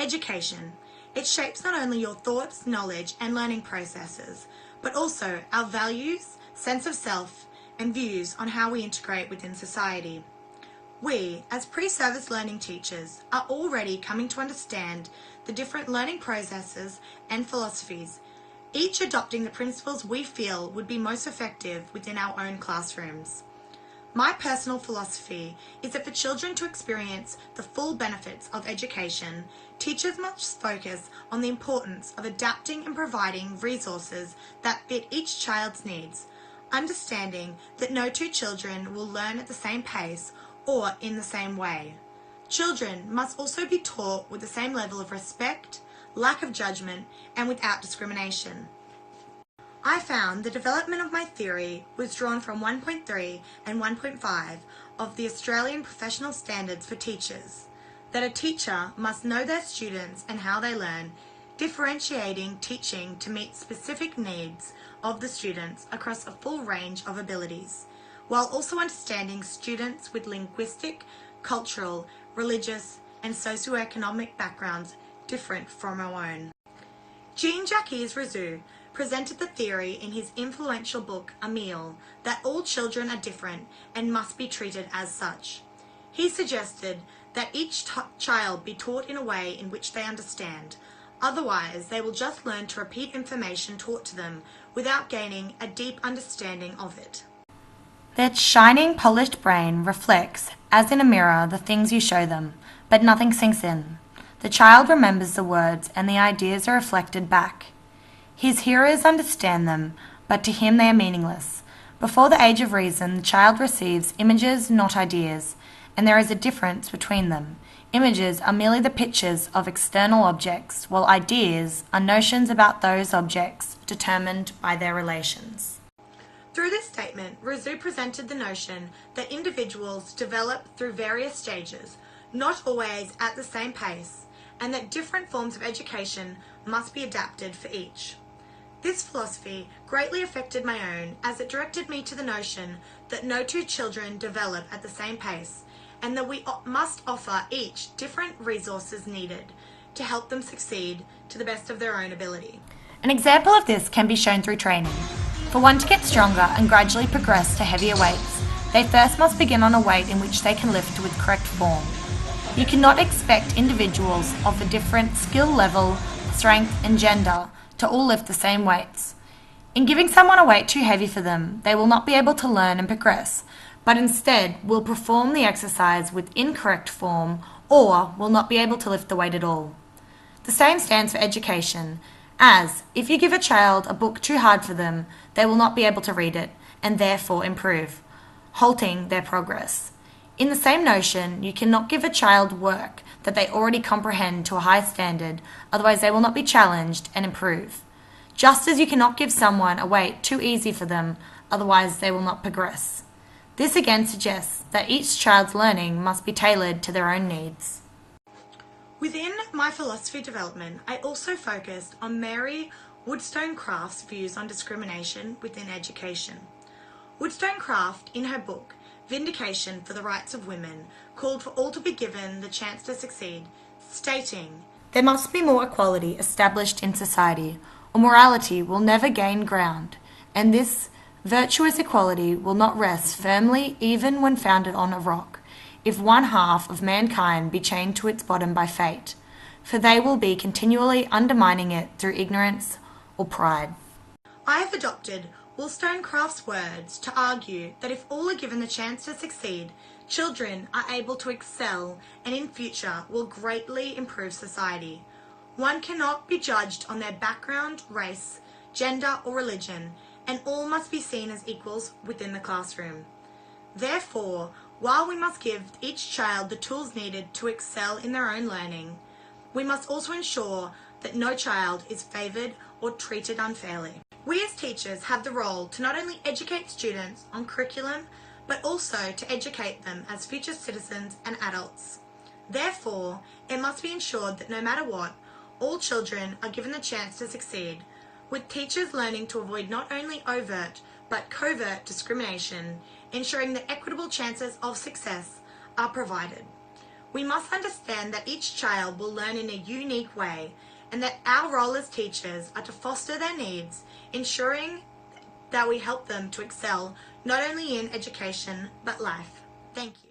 Education. It shapes not only your thoughts, knowledge, and learning processes, but also our values, sense of self, and views on how we integrate within society. We, as pre-service learning teachers, are already coming to understand the different learning processes and philosophies, each adopting the principles we feel would be most effective within our own classrooms. My personal philosophy is that for children to experience the full benefits of education, teachers must focus on the importance of adapting and providing resources that fit each child's needs, understanding that no two children will learn at the same pace or in the same way. Children must also be taught with the same level of respect, lack of judgment, and without discrimination. I found the development of my theory was drawn from 1.3 and 1.5 of the Australian Professional Standards for Teachers, that a teacher must know their students and how they learn, differentiating teaching to meet specific needs of the students across a full range of abilities, while also understanding students with linguistic, cultural, religious, and socioeconomic backgrounds different from our own. Jean-Jacques Rousseau presented the theory in his influential book, Emile, that all children are different and must be treated as such. He suggested that each child be taught in a way in which they understand, otherwise they will just learn to repeat information taught to them without gaining a deep understanding of it. Their shining, polished brain reflects, as in a mirror, the things you show them, but nothing sinks in. The child remembers the words and the ideas are reflected back. His hearers understand them, but to him they are meaningless. Before the age of reason, the child receives images, not ideas, and there is a difference between them. Images are merely the pictures of external objects, while ideas are notions about those objects determined by their relations. Through this statement, Rousseau presented the notion that individuals develop through various stages, not always at the same pace, and that different forms of education must be adapted for each. This philosophy greatly affected my own, as it directed me to the notion that no two children develop at the same pace, and that we must offer each different resources needed to help them succeed to the best of their own ability. An example of this can be shown through training. For one to get stronger and gradually progress to heavier weights, they first must begin on a weight in which they can lift with correct form. You cannot expect individuals of a different skill level, strength, and gender to all lift the same weights. In giving someone a weight too heavy for them, they will not be able to learn and progress, but instead will perform the exercise with incorrect form or will not be able to lift the weight at all. The same stands for education, as if you give a child a book too hard for them, they will not be able to read it and therefore improve, halting their progress. In the same notion, you cannot give a child work that they already comprehend to a high standard, otherwise they will not be challenged and improve. Just as you cannot give someone a weight too easy for them, otherwise they will not progress. This again suggests that each child's learning must be tailored to their own needs. Within my philosophy development, I also focused on Mary Wollstonecraft's views on discrimination within education. Wollstonecraft, in her book, Vindication for the Rights of Women, called for all to be given the chance to succeed, stating, "There must be more equality established in society, or morality will never gain ground, and this virtuous equality will not rest firmly even when founded on a rock, if one half of mankind be chained to its bottom by fate, for they will be continually undermining it through ignorance or pride." I have adopted Wollstonecraft's words to argue that if all are given the chance to succeed, children are able to excel and in future will greatly improve society. One cannot be judged on their background, race, gender or religion, and all must be seen as equals within the classroom. Therefore, while we must give each child the tools needed to excel in their own learning, we must also ensure that no child is favoured or treated unfairly. We as teachers have the role to not only educate students on curriculum, but also to educate them as future citizens and adults. Therefore, it must be ensured that no matter what, all children are given the chance to succeed, with teachers learning to avoid not only overt but covert discrimination, ensuring that equitable chances of success are provided. We must understand that each child will learn in a unique way and that our role as teachers are to foster their needs, ensuring that we help them to excel not only in education but life. Thank you.